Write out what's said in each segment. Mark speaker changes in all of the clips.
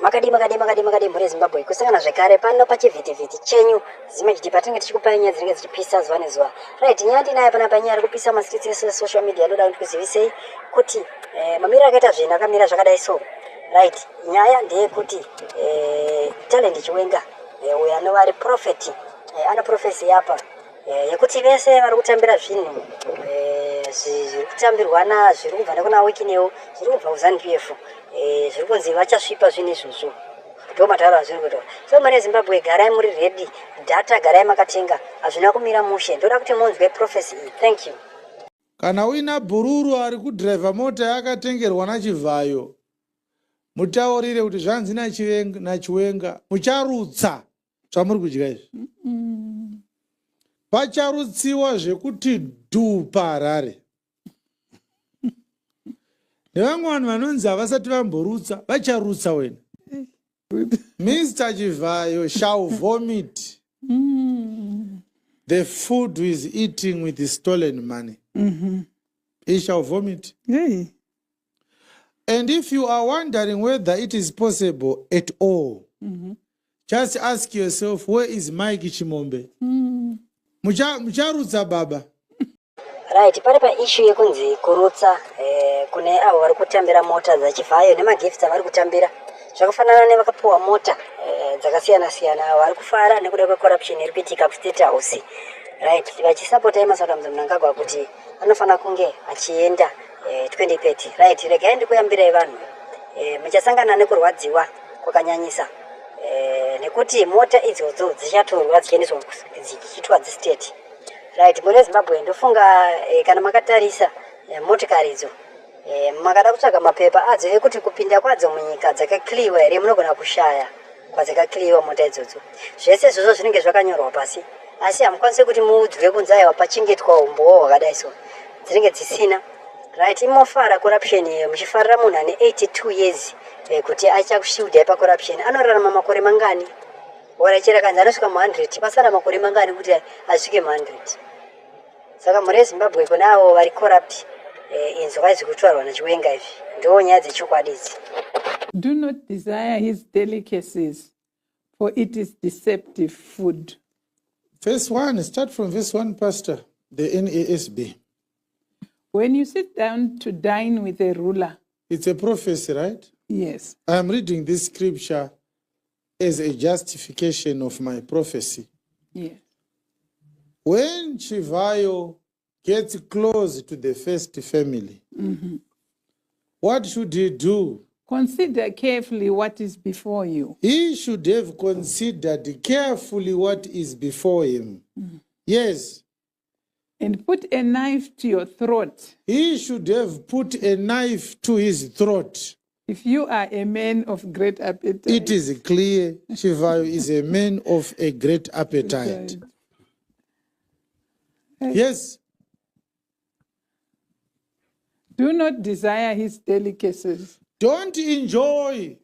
Speaker 1: makadi muri Zimbabwe kusangana zvekare pano pachivhitivhiti chenyu zimechiti patinenge tichikupai nyaya dzinenge dzichipisa zuva nezuva. Right, nyaya ndinayo pana panyaya ari kupisa masitritsi esocial media anoda ndikuzivisei kuti mamiriro akaita zvinhu akamira zvakadai so. Right, nyaya ndeyekuti talent chiwenga uyo anova ari prophet ana prophecy yapa yekuti vese vari kutambira zvinhu zviri kutambirwana zviri kubva nekuna wikinewo zviri kubva kuZANU-PF zviri kunzi vachasvipa zvinhu izvozvo ndo matauro azviri kutaura. So mune Zimbabwe garai muri ready, data garai makatenga, hazvina kumira mushe. Ndoda kuti munzwe prophecy iyi. Thank you.
Speaker 2: Kana uina bhururu ari kudhiraivha mota yakatengerwa naChivhayo, mutaurire kuti zvanzi naChiwenga mucharutsa zvamuri kudya izvi. Pacharutsiwa zvekuti dhu paHarare. Nevamwe vanhu vanonzi havasati vamborutsa vacharutsa wena. Mr. Chivhayo shall vomit the food he is eating with the stolen money. He shall vomit. And if you are wondering whether it is possible at all, just ask yourself, where is Mike Chimombe? Mucharutsa baba.
Speaker 1: Right, pari pa issue yekunzi kurutsa kune avo vari kutambira mota dzaChivhayo nemagifts avari kutambira. Zvakafanana nevakapuwa mota dzakasiyana-siyana vari kufara nekuda kwecorruption iri kuitika kuState House. Right, vachisapota Masaka Mnangagwa kuti anofanira kunge achienda 2030. Right, regai ndikuyambirai vanhu. Muchasangana nekurwadziwa kwakanyanyisa. Nekuti mota idzodzo dzichatorwa dzichiendeswa dzichiitwa dzistate. Right, mune Zimbabwe ndofunga kana makatarisa motikari idzo makada kutsvaga mapepa adzo ekuti kupinda kwadzo munyika dzakakliwa here munogona kushaya kwadzakakliwa mota idzodzo. Zvese izvozvo zvinenge zvakanyorwa pasi, asi hamukwanisi kuti muudzwe kunzi aiwa pachengetwa umbowo hwakadai so, dzinenge dzisina. Right, imofara corruption iyo muchifarira munhu ane 82 years kuti achakushiuda pacorruption anorarama makore mangani? Warachira kanzi anosvika mu100 pasara makore mangani kuti asvike mu100? Saka muri Zimbabwe kuna avo vari corrupt inzwa izvi kutwarwa naChiwenga izvi ndo nyaya dzechokwadi idzi.
Speaker 3: Do not desire his delicacies, for it is deceptive food.
Speaker 2: Verse 1, start from verse 1, Pastor, the NASB.
Speaker 3: When you sit down to dine with a ruler.
Speaker 2: It's a prophecy, right?
Speaker 3: Yes.
Speaker 2: I am reading this scripture as a justification of my prophecy.
Speaker 3: Yes.
Speaker 2: When Chivhayo gets close to the first family, what should he do?
Speaker 3: Consider carefully what is before you.
Speaker 2: He should have considered carefully what is before him. Yes.
Speaker 3: And put a knife to your throat.
Speaker 2: He should have put a knife to his throat.
Speaker 3: If you are a man of great appetite.
Speaker 2: It is clear Chivhayo is a man of a great appetite. Yes.
Speaker 3: Do not desire his delicacies.
Speaker 2: Don't enjoy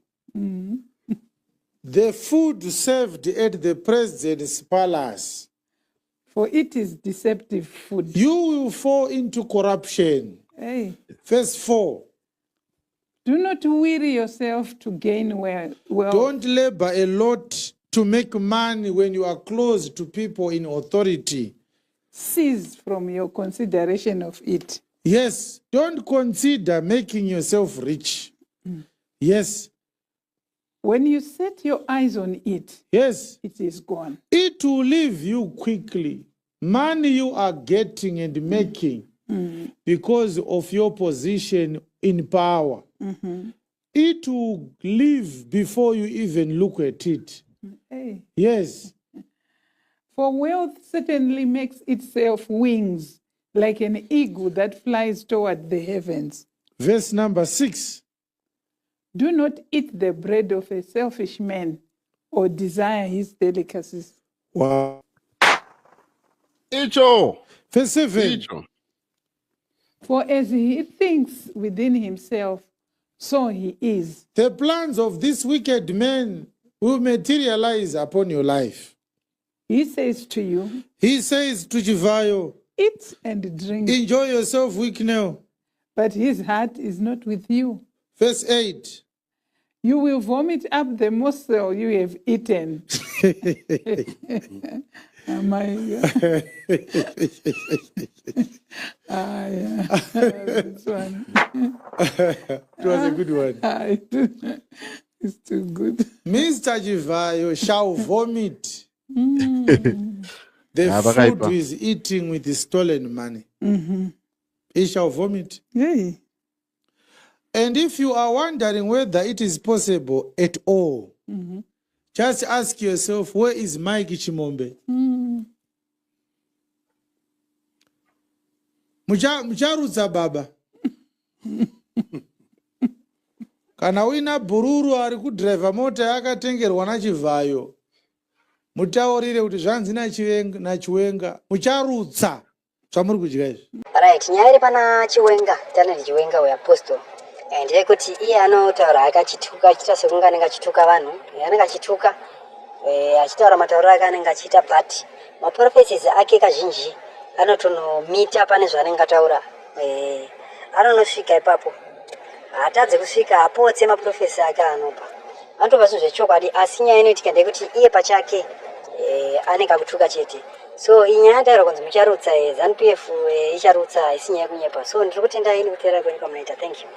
Speaker 2: the food served at the president's palace.
Speaker 3: For it is deceptive food.
Speaker 2: You will fall into corruption. Verse 4.
Speaker 3: Do not weary yourself to gain wealth.
Speaker 2: Don't labor a lot to make money when you are close to people in authority.
Speaker 3: Cease from your consideration of it.
Speaker 2: Yes, don't consider making yourself rich. Yes.
Speaker 3: When you set your eyes on it,
Speaker 2: yes,
Speaker 3: it is gone.
Speaker 2: It will leave you quickly. Money you are getting and making because of your position in power. It will leave before you even look at it. Yes.
Speaker 3: For wealth certainly makes itself wings, like an eagle that flies toward the heavens.
Speaker 2: Verse number 6.
Speaker 3: Do not eat the bread of a selfish man or desire his delicacies.
Speaker 2: Wow.
Speaker 4: Verse
Speaker 2: 7.
Speaker 3: For as he thinks within himself, so he is.
Speaker 2: The plans of this wicked man will materialize upon your life.
Speaker 3: He says to you,
Speaker 2: he says to Chivhayo,
Speaker 3: eat and drink.
Speaker 2: Enjoy yourself, weak now.
Speaker 3: But his heart is not with you.
Speaker 2: Verse 8.
Speaker 3: You will vomit up the morsel you have eaten. Oh my God. Yeah. This one.
Speaker 2: It was a good one.
Speaker 3: It's too good.
Speaker 2: Mr. Chivayo shall vomit the food
Speaker 4: Paipa.
Speaker 2: he is eating with the stolen money. He shall vomit.
Speaker 3: Yay.
Speaker 2: And if you are wondering whether it is possible at all, just ask yourself, where is Mike Chimombe? Mucharudza baba. Kana wina bururu ari kudriva mota yakatengerwa naChivayo, mutaurire kuti zvanzi naChiwenga, mucharutsa zvamuri kudya izvi.
Speaker 1: Right, nyaya pana Chiwenga, tana Chiwenga we apostle. And yekuti iye anotaura akachituka achita sekunga anenge achituka vanhu, anenge achituka achitaura matauro ake anenge achiita but maprophecies ake kazhinji anotonomita pane zvaanenge ataura. Anonosvika ipapo. Atadze kusvika apotse maprophecy ake anopa. Anotopa zvinhu zvechokwadi asi nyaya inoitika ndekuti iye pachake anenge akutuka chete. So inyaya taura kunzi mucharutsa ZANU-PF icharutsa isinyaya kunyepa. So ndiri kutendai nekutera kwenyu kwamunoita. Thank you.